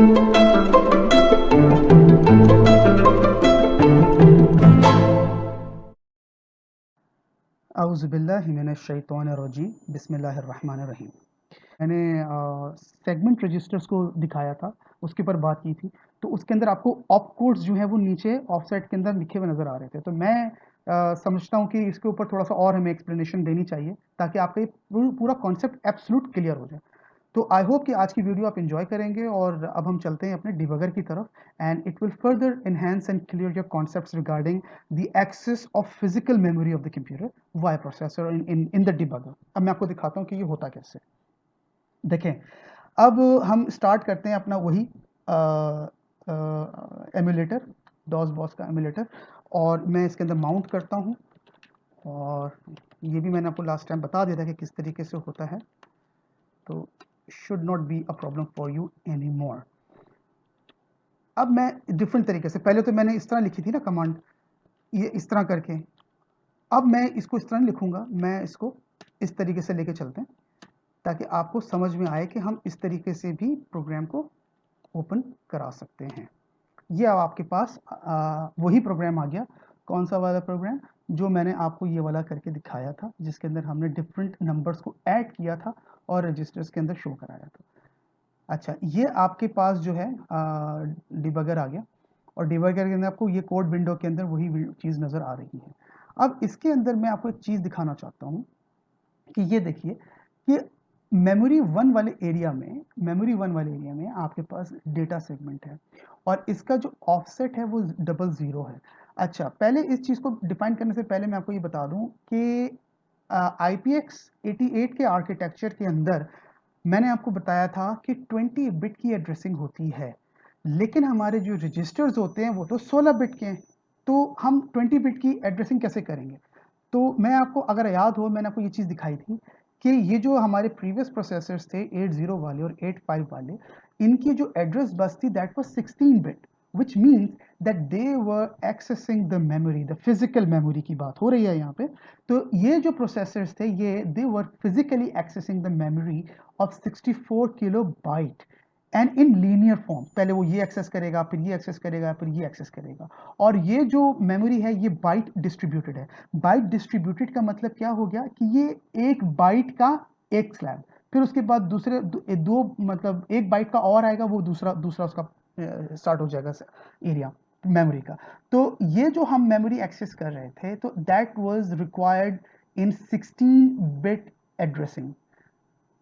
औज़ुबिल्लाहिमिनश्शैतानिर्रजीम बिस्मिल्लाहिर्रहमानिर्रहीम। मैंने segment registers को दिखाया था, उसके ऊपर बात की थी। तो उसके अंदर आपको ऑप कोड्स जो हैं वो नीचे ऑफसेट के अंदर लिखे हुए नज़र आ रहे थे। तो मैं समझता हूँ कि इसके ऊपर थोड़ा-सा और हमें एक्सप्लेनेशन देनी चाहिए ताकि आपका ये पूरा कॉन्सेप्ट एब्सोल्यूट क्लियर हो जाए। तो आई होप कि आज की वीडियो आप एन्जॉय करेंगे और अब हम चलते हैं अपने डिबगर की तरफ and it will further enhance and clear your concepts regarding the access of physical memory of the computer via processor in the debugger. अब मैं आपको दिखाता हूँ कि ये होता कैसे। देखें, अब हम स्टार्ट करते हैं अपना वही एमुलेटर, डॉस बॉस का एमुलेटर, और मैं इसके अंदर माउंट करता हूँ। और ये भी मैंने आपको लास्ट टाइम बता दिया था कि किस तरीके से होता है, तो should not be a problem for you any more. अब मैं डिफरेंट तरीके से, पहले तो मैंने इस तरह लिखी थी ना कमांड, ये इस तरह करके। अब मैं इसको इस तरह नहीं लिखूंगा, मैं इसको इस तरीके से लेके चलते हैं ताकि आपको समझ में आए कि हम इस तरीके से भी प्रोग्राम को ओपन करा सकते हैं। ये अब आपके पास वही प्रोग्राम आ गया। कौन सा वाला प्रोग्राम? जो मैंने आपको ये वाला करके दिखाया था, जिसके अंदर हमने डिफरेंट नंबर्स को ऐड किया था और रजिस्टर्स के अंदर शो कराया था। अच्छा, ये आपके पास जो है डिबगर आ गया, और डिबगर के अंदर आपको ये कोड विंडो के अंदर वही चीज़ नज़र आ रही है। अब इसके अंदर मैं आपको एक चीज़ दिखाना चाहता हूँ कि ये देखिए कि मेमोरी वन वाले एरिया में आपके पास डेटा सेगमेंट है और इसका जो ऑफसेट है वो 00 है। अच्छा, पहले इस चीज़ को डिफाइन करने से पहले मैं आपको ये बता दूं कि IPX 88 के आर्किटेक्चर के अंदर मैंने आपको बताया था कि 20 बिट की एड्रेसिंग होती है, लेकिन हमारे जो रजिस्टर्स होते हैं वो तो 16 बिट के हैं। तो हम 20 बिट की एड्रेसिंग कैसे करेंगे? तो मैं आपको, अगर याद हो, मैंने आपको ये चीज़ दिखाई थी कि ये जो हमारे प्रीवियस प्रोसेसर्स थे 80 वाले और 85 वाले, इनकी जो एड्रेस बस थी that was 16 bit, which means that they were accessing the memory, the physical memory की बात हो रही है यहाँ पे। तो ये जो प्रोसेसर्स थे ये they were physically accessing the memory of 64 kilobyte and in linear form. पहले वो ये एक्सेस करेगा, फिर ये एक्सेस करेगा, फिर ये एक्सेस करेगा, और ये जो मेमोरी है ये बाइट डिस्ट्रीब्यूटेड है। बाइट डिस्ट्रीब्यूटेड का मतलब क्या हो गया कि ये एक बाइट का एक स्लैब, फिर उसके बाद दूसरे दो मतलब एक बाइट का और आएगा, वो दूसरा दूसरा उसका स्टार्ट हो जाएगा एरिया मेमोरी का। तो ये जो हम मेमोरी एक्सेस कर रहे थे तो that was required in 16 bit addressing.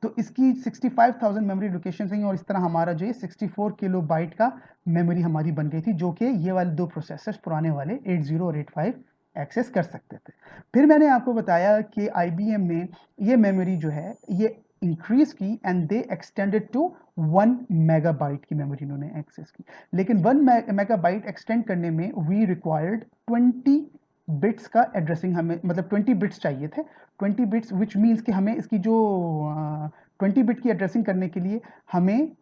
तो इसकी 65,000 मेमोरी लोकेशन हैं और इस तरह हमारा जो ये 64 किलो बाइट का मेमोरी हमारी बन गई थी, जो कि ये वाले दो प्रोसेसर्स पुराने वाले 80 और 85 एक्सेस कर सकते थे। फिर मैंने आपको बताया कि IBM ने ये मेमोरी जो है ये इंक्रीज की and they extended to 1 megabyte की मेमोरी इन्होंने एक्सेस की। लेकिन 1 मेगाबाइट एक्सटेंड करने में वी रिक्वायर्ड 20 बिट्स का एड्रेसिंग, हमें मतलब 20 बिट्स चाहिए थे। 20 बिट्स विच मीन्स कि हमें इसकी जो 20 बिट की एड्रेसिंग करने के लिए हमें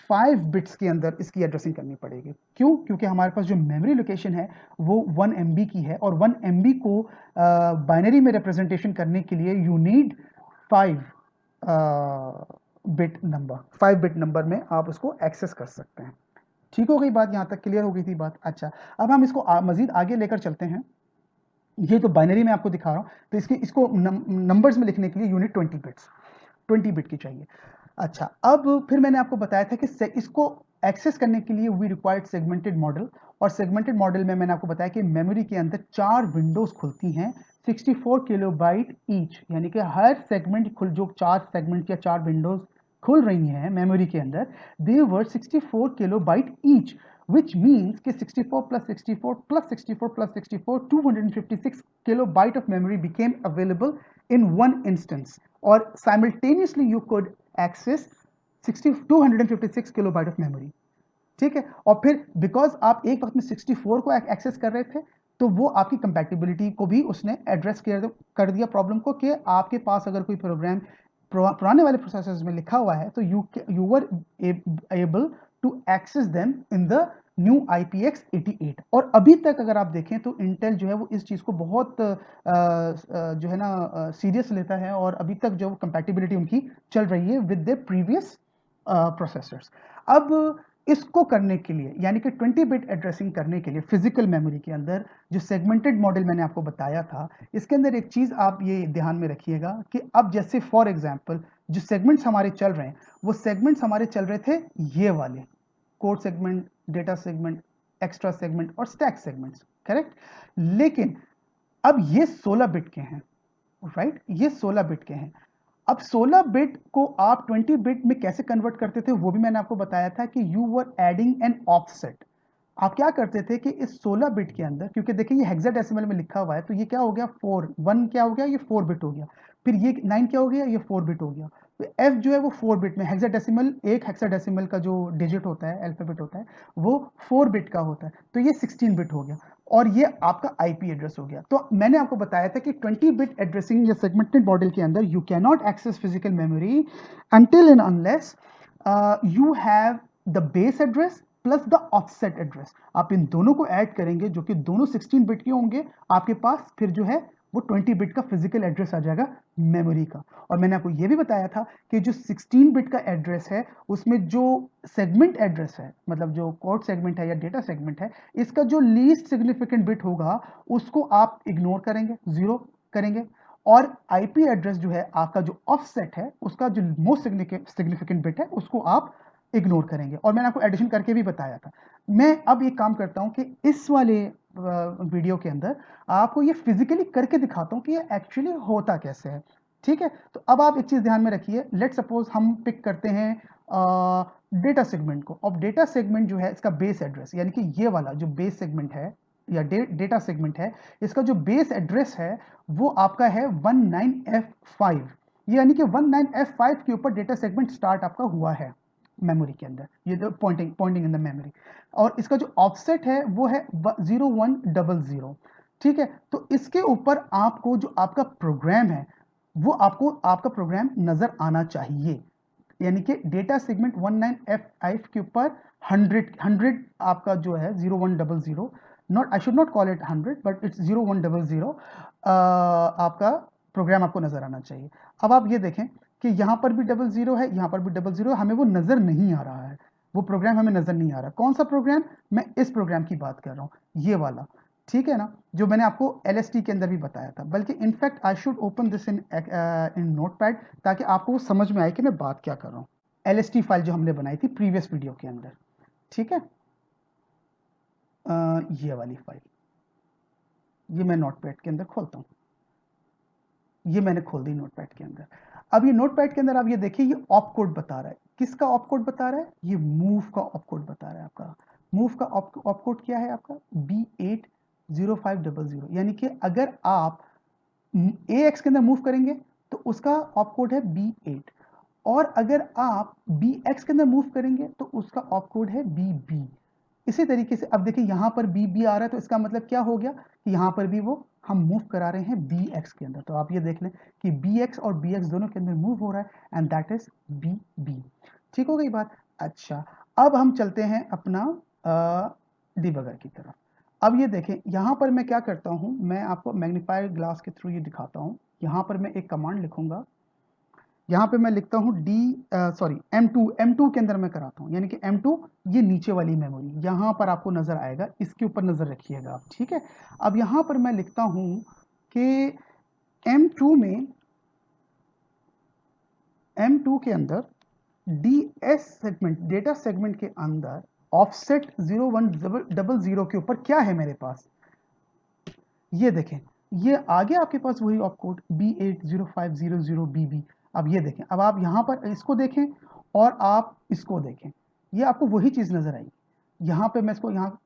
5 बिट्स के अंदर इसकी एड्रेसिंग करनी पड़ेगी। क्यों? क्योंकि हमारे पास जो मेमोरी लोकेशन है वो 1 MB की है, और 1 MB को बाइनरी में रिप्रेजेंटेशन करने के लिए you need 5 bit number. 5 bit number में आप उसको एक्सेस कर सकते हैं। ठीक हो गई बात? यहाँ तक क्लियर हो गई थी बात? अच्छा, अब हम इसको मजीद आगे लेकर चलते हैं। ये तो बाइनरी में आपको दिखा रहा हूँ, तो इसको नंबर्स में लिखने के लिए यूनिट 20 बिट्स, 20 बिट की चाहिए। अच्छा, अब फिर मैंने आपको बताया था कि इसको एक्सेस करने के लिए वी रिक्वायर्ड सेगमेंटेड मॉडल, और सेगमेंटेड मॉडल में मैंने आपको बताया कि मेमोरी के अंदर 4 विंडोज खुलती हैं 64 किलोबाइट ईच, यानी कि हर सेगमेंट जो 4 सेगमेंट या 4 विंडोज खुल रही हैं मेमोरी के अंदर, दे वर 64 किलोबाइट ईच, which means कि 64 plus 64 plus 64 plus 64, 256 kilobyte of memory became available in one instance, or simultaneously you could access 256 kilobyte of memory। ठीक है, और फिर बिकॉज आप एक वक्त में 64 को एक्सेस कर रहे थे, तो वो आपकी कंपैटिबिलिटी को भी उसने एड्रेस कर दिया प्रॉब्लम को, कि आपके पास अगर कोई प्रोग्राम पुराने वाले प्रोसेसर्स में लिखा हुआ है तो you were able to access them in the new IPX 88। और अभी तक अगर आप देखें तो इंटेल जो है वो इस चीज़ को बहुत जो है ना सीरियस लेता है, और अभी तक जो कंपैटिबिलिटी उनकी चल रही है विद द प्रीवियस प्रोसेसर्स। अब इसको करने के लिए यानी कि 20 बिट एड्रेसिंग करने के लिए फिजिकल मेमोरी के अंदर जो सेगमेंटेड मॉडल मैंने आपको बताया था, इसके अंदर एक चीज आप ये ध्यान में रखिएगा कि अब जैसे फॉर एग्जांपल जो सेगमेंट्स हमारे चल रहे हैं वो सेगमेंट्स हमारे चल रहे थे ये वाले code segment, data segment, extra segment और स्टैक सेगमेंट्स, करेक्ट। लेकिन अब ये 16 बिट के हैं, राइट, ये 16 बिट के हैं। अब 16 बिट को आप 20 बिट में कैसे कन्वर्ट करते थे वो भी मैंने आपको बताया था कि you were adding N offset. आप क्या करते थे कि इस 16 बिट के अंदर, क्योंकि देखिए ये हेक्साडेसिमल में लिखा हुआ है, तो ये क्या हो गया 4, 1 क्या हो गया, ये 4 बिट हो गया, फिर ये 9 क्या हो गया, ये 4 बिट हो गया। तो एफ जो है वो 4 बिट में, हेक्साडेसिमल, एक हेक्साडेसिमल का जो डिजिट होता है, अल्फाबेट होता है, वो 4 बिट का होता है, तो ये 16 बिट हो गया और ये आपका आईपी एड्रेस हो गया। तो मैंने आपको बताया था कि 20 बिट एड्रेसिंग या सेगमेंटेड मॉडल के अंदर you can not access physical memory until and unless you have the base address plus the offset address. आप इन दोनों को ऐड करेंगे जो कि दोनों 16 बिट के होंगे, आपके पास फिर जो है वो 20 बिट का फिजिकल एड्रेस आ जाएगा मेमोरी का। और मैंने आपको ये भी बताया था कि जो 16 बिट का एड्रेस है उसमें जो सेगमेंट एड्रेस है, मतलब जो कोड सेगमेंट है या डेटा सेगमेंट है, इसका जो लीस्ट सिग्निफिकेंट बिट होगा उसको आप इग्नोर करेंगे, 0 करेंगे। और आईपी एड्रेस जो है आपका जो ऑफसेट है उसका जो मोस्ट सिग्निफिकेंट बिट है उसको आप इग्नोर करेंगे। और मैंने आपको एडिशन करके भी बताया था। मैं अब ये काम करता हूं कि इस वाले वीडियो के अंदर आपको ये फिजिकली करके दिखाता हूं कि ये एक्चुअली होता कैसे है, ठीक है। तो अब आप एक चीज ध्यान में रखिए, लेट सपोज हम पिक करते हैं डेटा सेगमेंट को। अब डेटा सेगमेंट जो है इसका बेस एड्रेस यानी कि ये वाला जो बेस सेगमेंट है या डेटा सेगमेंट है, इसका जो बेस एड्रेस है वो आपका है 19F5, यानी कि 19F5 के ऊपर डेटा सेगमेंट स्टार्ट आपका हुआ है मेमोरी के अंदर, ये जो पॉइंटिंग इन द मेमोरी। और इसका जो ऑफसेट है वो है 0100, ठीक है। तो इसके ऊपर आपको जो आपका प्रोग्राम है वो आपको आपका प्रोग्राम नजर आना चाहिए, यानी कि डेटा सेगमेंट 19F5 के ऊपर 100 आपका जो है 0100, not I should not call it 100 but it's 0100, आपका प्रोग्राम आपको नजर आना चाहिए। अब आप ये देखें कि यहाँ पर भी 00 है, यहाँ पर भी 00, हमें वो नजर नहीं आ रहा है, वो प्रोग्राम हमें नजर नहीं आ रहा। कौन सा प्रोग्राम? मैं इस प्रोग्राम की बात कर रहा हूँ, ये वाला, ठीक है ना, जो मैंने आपको LST के अंदर भी बताया था। बल्कि in fact I should open this in notepad ताकि आपको वो समझ में आए कि मैं बात क्या कर रहा हूँ। LST फाइल जो हमने बनाई थी प्रीवियस वीडियो के अंदर, ठीक है। ये वाली फाइल, ये मैं नोटपैड के अंदर खोलता हूँ, ये मैंने खोल दी नोटपैड के अंदर। अब ये नोटपैड के अंदर आप ये देखिए, ये ऑप कोड बता रहा है। किसका ऑप कोड बता रहा है? ये मूव का ऑप कोड बता रहा है आपका। मूव का ऑप कोड क्या है आपका? B80500, यानी कि अगर आप AX के अंदर मूव करेंगे तो उसका ऑप कोड है B8, और अगर आप BX के अंदर मूव करेंगे तो उसका ऑप कोड है BB। इसी तरीके से अब देखिए यहाँ पर BB आ रहा है, तो इसका मतलब क्या हो गया कि यहाँ पर भी वो हम मूव करा रहे हैं BX के अंदर। तो आप ये देख लें कि BX और BX दोनों के अंदर मूव हो रहा है एंड दैट इज BB। ठीक हो गई बात? अच्छा, अब हम चलते हैं अपना डिबगर की तरफ। अब ये देखें, यहाँ पर मैं क्या करता हूँ, मैं आपको मैग्नीफायर ग्लास के थ्रू ये दिखाता हूँ। यहाँ पर मैं एक कमांड लिखूंगा, यहाँ पे मैं लिखता हूँ M2 के अंदर मैं कराता हूँ, यानी कि M2 ये नीचे वाली मेमोरी यहाँ पर आपको नजर आएगा, इसके ऊपर नजर रखिएगा आप, ठीक है। अब यहाँ पर मैं लिखता हूँ कि M2 के अंदर DS सेगमेंट, डेटा सेगमेंट के अंदर ऑफसेट 0100 के ऊपर क्या है मेरे पास, ये देखें, ये आ गया आपके पास वही ऑपकोड B80500BB। अब ये देखें, अब आप यहाँ पर इसको देखें और आप इसको देखें, ये आपको वही चीज़ नज़र आई। यहाँ पे मैं इसको यहाँ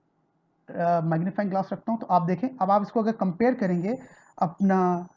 मैग्नीफाइंग ग्लास रखता हूँ, तो आप देखें, अब आप इसको अगर कंपेयर करेंगे अपना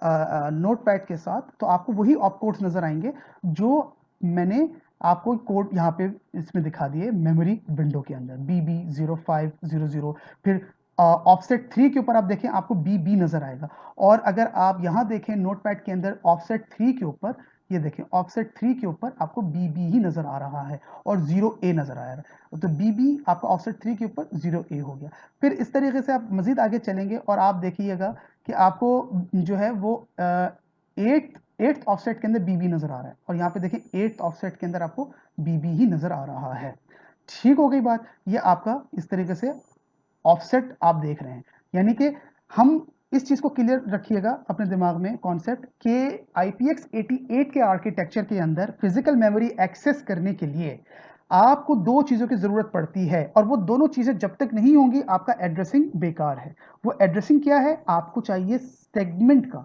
नोटपैड के साथ तो आपको वही ऑपकोड्स नज़र आएंगे जो मैंने आपको कोड यहाँ पे इसमें दिखा दिए मेमोरी विंडो के अंदर, BB0500। फिर ऑफसेट 3 के ऊपर आप देखें, आपको BB नजर आएगा। और अगर आप यहाँ देखें नोटपैड के अंदर ऑफसेट 3 के ऊपर, ये देखें ऑफसेट 3 के ऊपर आपको BB ही नजर आ रहा है और 0A नजर आ रहा है। तो BB आपका ऑफसेट 3 के ऊपर 0A हो गया। फिर इस तरीके से आप मजीद आगे चलेंगे और आप देखिएगा कि आपको जो है वो 8th ऑफसेट के अंदर BB नजर आ रहा है, और यहाँ पे देखें 8th ऑफसेट के अंदर आपको BB ही नजर आ रहा है, ठीक हो गई बात। ये आपका इस तरीके से ऑफसेट आप देख रहे हैं, यानी कि हम इस चीज को क्लियर रखिएगा अपने दिमाग में कॉन्सेप्ट कि IPX 88 के आर्किटेक्चर के अंदर फिजिकल मेमोरी एक्सेस करने के लिए आपको दो चीजों की जरूरत पड़ती है, और वो दोनों चीजें जब तक नहीं होंगी आपका एड्रेसिंग बेकार है। वो एड्रेसिंग क्या है? आपको चाहिए सेगमेंट का,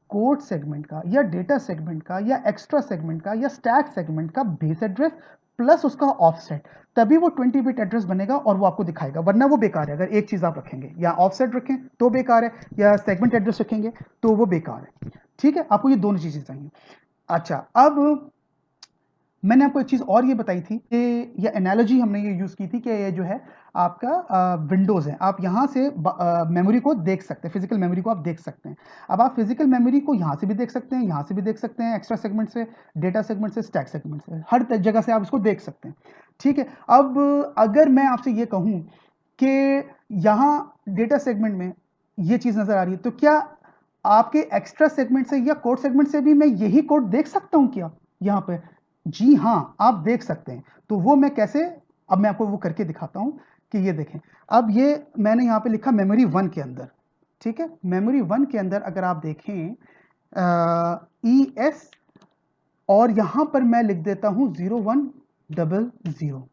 कोड सेगमेंट का या डेटा सेगमेंट का या एक्स्ट्रा सेगमेंट का या स्टैक सेगमेंट का बेस एड्रेस प्लस उसका ऑफसेट, तभी वो 20 बिट एड्रेस बनेगा और वो आपको दिखाएगा, वरना वो बेकार है। अगर एक चीज आप रखेंगे, या ऑफसेट रखें तो बेकार है, या सेगमेंट एड्रेस रखेंगे तो वो बेकार है। ठीक है, आपको ये दोनों चीजें चाहिए। अच्छा, अब मैंने आपको एक चीज और ये बताई थी कि ये एनालॉजी हमने ये यूज की थी कि ये जो है आपका विंडोज है, आप यहाँ से मेमोरी को देख सकते हैं, फिजिकल मेमोरी को आप देख सकते हैं। अब आप फिजिकल मेमोरी को यहाँ से भी देख सकते हैं, यहाँ से भी देख सकते हैं, एक्स्ट्रा सेगमेंट से, डेटा सेगमेंट से, स्टैक सेगमेंट से, हर जगह से आप इसको देख सकते हैं। ठीक है, अब अगर मैं आपसे ये कहूँ कि यहाँ डेटा सेगमेंट में ये चीज नजर आ रही है, तो क्या आपके एक्स्ट्रा सेगमेंट से या कोड सेगमेंट से भी मैं यही कोड देख सकता हूँ क्या यहाँ पे? जी हाँ, आप देख सकते हैं। तो वो मैं कैसे, अब मैं आपको वो करके दिखाता हूं कि ये देखें। अब ये मैंने यहाँ पे लिखा मेमोरी 1 के अंदर। ठीक है, मेमोरी 1 के अंदर अगर आप देखें ES, और यहां पर मैं लिख देता हूं 0100।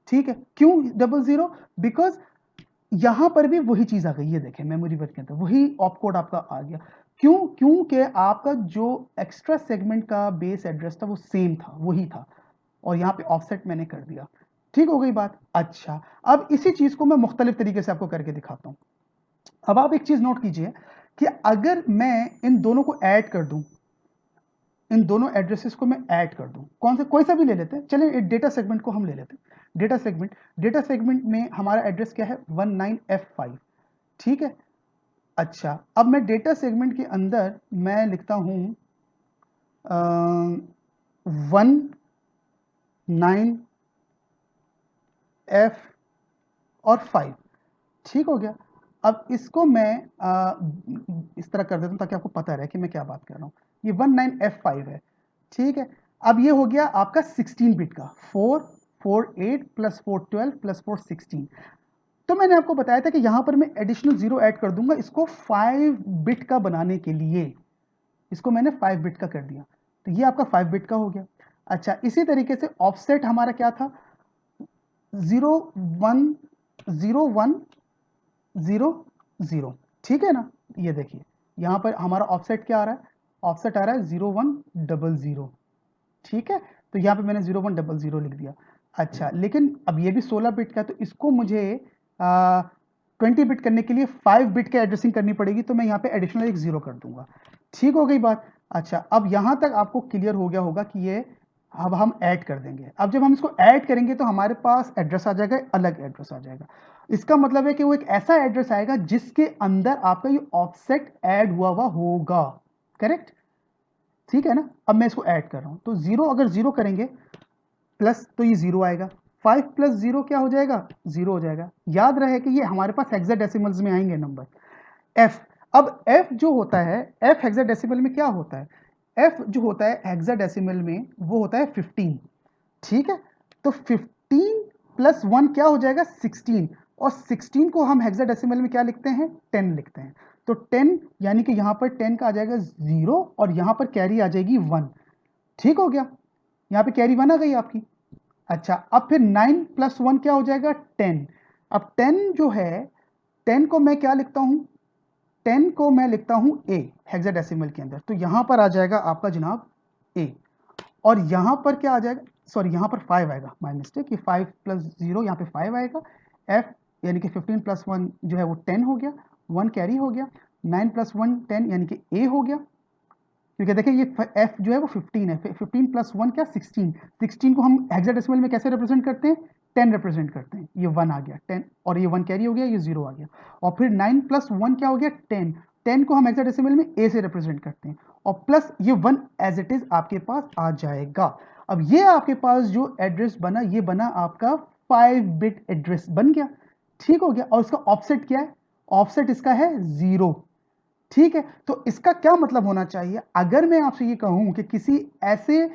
ठीक है, क्यों 00? बिकॉज यहां पर भी वही चीज आ गई, ये देखें मेमोरी 1 के अंदर वही ऑप कोड आपका आ गया। क्यों? क्योंकि आपका जो एक्स्ट्रा सेगमेंट का बेस एड्रेस था वो सेम था, वही था, और यहाँ पे ऑफसेट मैंने कर दिया। ठीक हो गई बात। अच्छा, अब इसी चीज को मैं मुख्तलिफ तरीके से आपको करके दिखाता हूं। अब आप एक चीज नोट कीजिए कि अगर मैं इन दोनों को ऐड कर दूं, इन दोनों एड्रेसेस को मैं ऐड कर दूं, कौन सा, कोई सा भी ले लेते हैं, चलिए डेटा सेगमेंट को हम ले लेते हैं। डेटा सेगमेंट में हमारा एड्रेस क्या है? 19F5। ठीक है, अच्छा, अब मैं डेटा सेगमेंट के अंदर मैं लिखता हूं 19F और 5। ठीक हो गया। अब इसको मैं इस तरह कर देता हूं ताकि आपको पता रहे कि मैं क्या बात कर रहा हूं। ये 19F5 है। ठीक है, अब ये हो गया आपका 16 बिट का, 4 4 8 प्लस 4 12 प्लस 4 16। तो मैंने आपको बताया था कि यहां पर मैं एडिशनल 0 ऐड कर दूंगा इसको 5 बिट का बनाने के लिए। इसको मैंने 5 बिट का कर दिया, तो ये आपका 5 बिट का हो गया। अच्छा, इसी तरीके से ऑफसेट हमारा क्या था? 010100। ठीक है ना, ये देखिए यहां पर हमारा ऑफसेट क्या आ रहा है? ऑफसेट आ रहा है 0100। ठीक है, तो यहाँ पे मैंने 0100 लिख दिया। अच्छा, लेकिन अब ये भी 16 बिट का, तो इसको मुझे 20 बिट करने के लिए 5 बिट का एड्रेसिंग करनी पड़ेगी, तो मैं यहाँ पे एडिशनल एक 0 कर दूंगा। ठीक हो गई बात। अच्छा, अब यहाँ तक आपको क्लियर हो गया होगा कि ये अब हम ऐड कर देंगे। अब जब हम इसको ऐड करेंगे तो हमारे पास एड्रेस आ जाएगा, अलग एड्रेस आ जाएगा। इसका मतलब है कि वो एक ऐसा एड्रेस आएगा जिसके अंदर आपका ये ऑफसेट ऐड हुआ होगा। करेक्ट? ठीक है ना। अब मैं इसको ऐड कर रहा हूं, तो 0 अगर 0 करेंगे प्लस, तो ये 0 आएगा। 5 प्लस 0 क्या हो जाएगा? 0 हो जाएगा। याद रहे कि ये हमारे पास हेक्साडेसिमल्स में आएंगे नंबर। f, अब f जो होता है, f हेक्साडेसिमल में क्या होता है? f जो होता है हेक्साडेसिमल में वो होता है 15। ठीक है, तो 15 प्लस 1 क्या हो जाएगा? 16, और 16 को हम हेक्साडेसिमल में क्या लिखते हैं? 10 लिखते हैं। तो 10 यानी कि यहां पर 10 का आ जाएगा 0, और यहां पर कैरी आ जाएगी 1। ठीक हो गया, यहां पे कैरी 1 आ गई आपकी। अच्छा, अब फिर 9 प्लस 1 क्या हो जाएगा? 10। अब 10 जो है, 10 को मैं क्या लिखता हूं? 10 को मैं लिखता हूं a हेक्साडेसिमल के अंदर, तो यहां पर आ जाएगा आपका जनाब a, और यहां पर क्या आ जाएगा? सॉरी, यहां पर 5 आएगा, माय मिस्टेक, ये 5 प्लस 0 यहां पे 5 आएगा। f यानी कि 15 प्लस 1 जो है वो 10 हो गया, 1 कैरी हो गया। 9 प्लस 1 10 यानी कि a हो गया, क्योंकि देखिए ये f जो है वो 15 है। 15 प्लस 1 क्या? 16। 16 को हम हेक्साडेसिमल में कैसे रिप्रेजेंट करते हैं? 10 रिप्रेजेंट करते हैं। ये 1 आ गया 10, और ये 1 कैरी हो गया, ये 0 आ गया। और फिर 9 प्लस 1 क्या हो गया? 10। 10 को हम हेक्साडेसिमल में a से रिप्रेजेंट करते हैं, और प्लस ये 1 एज इट इज आपके पास आ जाएगा। अब ये आपके पास जो एड्रेस बना, ये बना आपका 5 बिट एड्रेस बन गया। ठीक हो गया, और उसका ऑफसेट क्या है? ऑफसेट इसका है 0। ठीक है, तो इसका क्या मतलब होना चाहिए? अगर मैं आपसे ये कहूं कि किसी ऐसे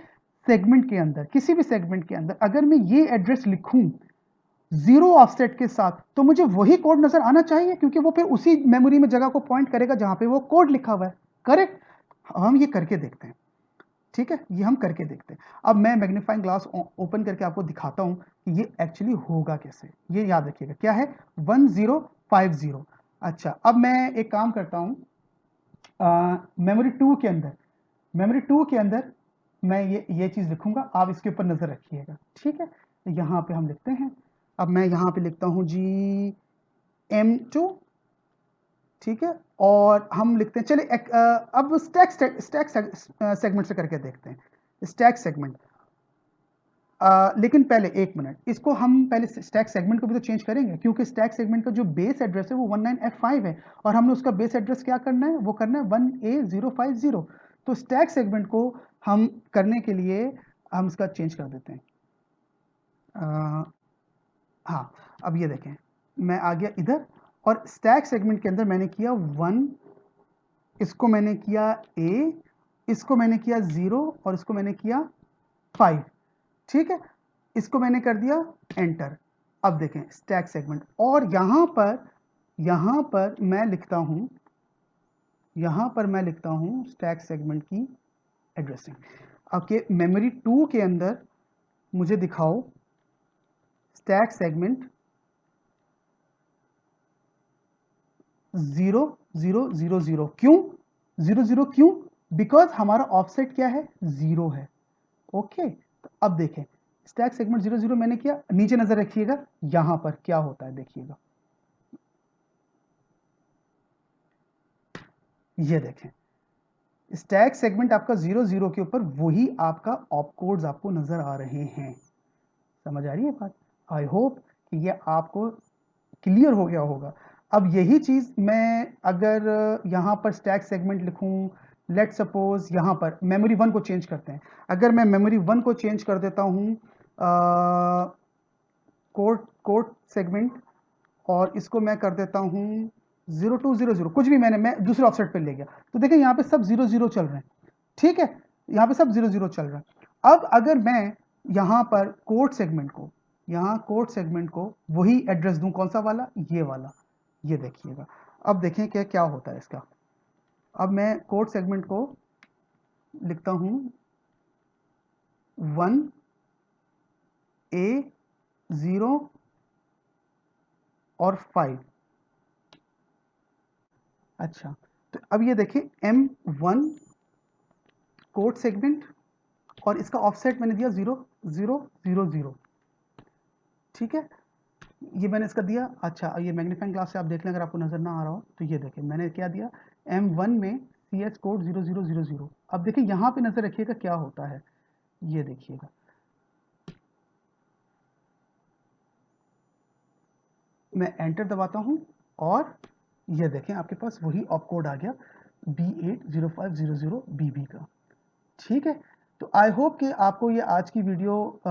सेगमेंट के अंदर, किसी भी सेगमेंट के अंदर अगर मैं ये एड्रेस लिखूं, 0 ऑफसेट के साथ, तो मुझे वही कोड नज़र आना चाहिए क्योंकि वो फिर उसी मेमोरी में जगह को पॉइंट करेगा जहाँ पे वो कोड लिखा हुआ है, करेक्ट? हम ये करके देखते हैं, ठीक है? ये हम करके देखते हैं। अब मैं मैग्नीफाइंग ग्लास ओपन करके आपको दिखाता हूँ कि ये एक्चुअली होगा कैसे। ये याद रखिएगा, क्या है? 1050। अच्छा, अब मैं एक काम करता हूँ, मेमोरी 2 के अंदर मैं ये चीज़ लिखूँगा, आप इसके ऊपर नज़र रखिएगा, ठीक है? यहाँ पे हम लिखते हैं, अब मैं यहाँ पे लिखता हूँ जी M2, ठीक है? और हम लिखते हैं, चलिए अब स्टैक सेगमेंट से करके देखते हैं, स्टैक सेगमेंट। लेकिन पहले 1 मिनट, इसको हम पहले स्टैक सेगमेंट को भी तो चेंज करेंगे क्योंकि स्टैक सेगमेंट का जो बेस एड्रेस है वो 19F5 है और हमने उसका बेस एड्रेस क्या करना है? वो करना है 1A050। तो स्टैक सेगमेंट को हम करने के लिए हम इसका चेंज कर देते हैं। हाँ, अब ये देखें, मैं आ गया इधर और स्टैक सेगमेंट के अंदर मैंने किया 1, इसको मैंने किया A, इसको मैंने किया 0 और इसको मैंने किया 5, ठीक है? इसको मैंने कर दिया एंटर। अब देखें स्टैक सेगमेंट, और यहाँ पर मैं लिखता हूँ स्टैक सेगमेंट की एड्रेसिंग। अब के मेमोरी 2 के अंदर मुझे दिखाओ स्टैक सेगमेंट 0 0 0 0। क्यों 0 0? क्यों? बिकॉज हमारा ऑफसेट क्या है? 0 है। ओके, तो अब देखें स्टैक सेगमेंट 0 0 मैंने किया, नीचे नजर रखिएगा यहां पर क्या होता है, देखिएगा, ये देखें स्टैक सेगमेंट आपका 0 0 के ऊपर वही आपका ऑप कोड्स आपको नजर आ रहे हैं। समझ आ रही है बात? आई होप कि ये आपको क्लियर हो गया होगा। अब यही चीज मैं अगर यहाँ पर स्टैक सेगमेंट लिखूं, लेट सपोज यहाँ पर मेमोरी 1 को चेंज करते हैं, अगर मैं मेमोरी 1 को चेंज कर देता हूँ कोड सेगमेंट और इसको मैं कर देता हूँ 0200, कुछ भी मैं दूसरे ऑफसेट पे ले गया, तो देखिए यहाँ पे सब 00 चल रहे हैं, ठीक है? यहाँ पे सब 00 चल रहा है। अब अगर मैं यहाँ पर कोड सेगमेंट को वही एड्रेस दूं, कौन सा वाला? ये वाला, ये देखिएगा। अब देखें क्या क्या होता है इसका। अब मैं कोड सेगमेंट को लिखता हूँ 1A0 और 5। अच्छा, तो अब ये देखिए M1 कोड सेगमेंट और इसका ऑफसेट मैंने दिया 0 0 0 0, ठीक है? ये मैंने इसका दिया। अच्छा, ये मैग्नीफाइंग ग्लास से आप देख लें, अगर आपको नजर ना आ रहा हो तो ये देखिए मैंने क्या दिया, M1 में CS कोड 0000। अब देखिए यहाँ पे नजर रखिएगा क्या होता है, ये देखिएगा, मैं एंटर दबाता हूँ और ये देखें आपके पास वही ऑप कोड आ गया B80500BB का, ठीक है? तो आई होप कि आपको ये आज की वीडियो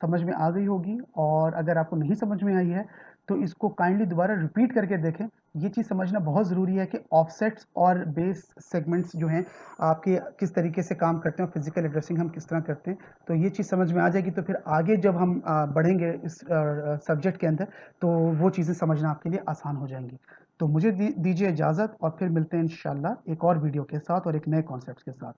समझ में आ गई होगी, और अगर आपको नहीं समझ में आई है तो इसको काइंडली दोबारा रिपीट करके देखें। ये चीज़ समझना बहुत ज़रूरी है कि ऑफसेट्स और बेस सेगमेंट्स जो हैं आपके किस तरीके से काम करते हैं और फिजिकल एड्रेसिंग हम किस तरह करते हैं। तो ये चीज़ समझ में आ जाएगी तो फिर आगे जब हम बढ़ेंगे इस सब्जेक्ट के अंदर तो वो चीज़ें समझना आपके लिए आसान हो जाएंगी। तो मुझे दीजिए इजाज़त और फिर मिलते हैं इंशाल्लाह एक और वीडियो के साथ और एक नए कॉन्सेप्ट के साथ।